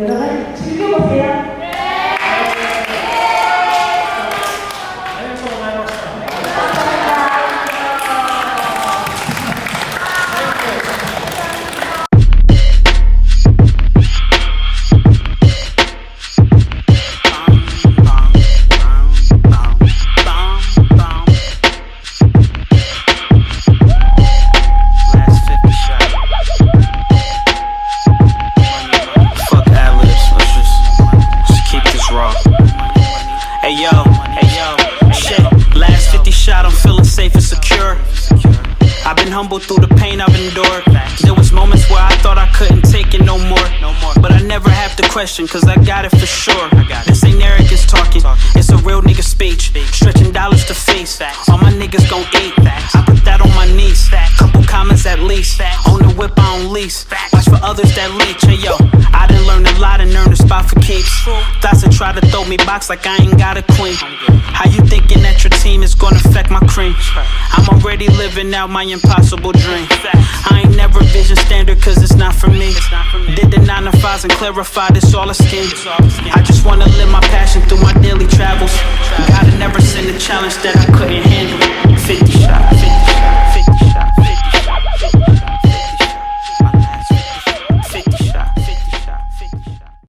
여러분 즐겨보세요. Humble through the pain I've endured. There was moments where I thought I couldn't take it no more. But I never have to question, cause I got it for sure. This ain't arrogance talking, it's a real nigga speech. Stretching dollars to face, all my niggas gon' eat. I put that on my knees, couple commas at least. On the whip I don't lease, watch for others that leech. Hey yo, I done learned a lot and earned a spot for keeps. Thoughts that try to throw me box like I ain't got a queen. How you thinking that your team is gonna affect my cream? I'm already living out my impossible dream. I ain't never vision standard cause it's not for me. Did the 9 to 5s and clarified it's all a scheme. I just wanna live my passion through my daily travels. Gotta never send a challenge that I couldn't handle. 50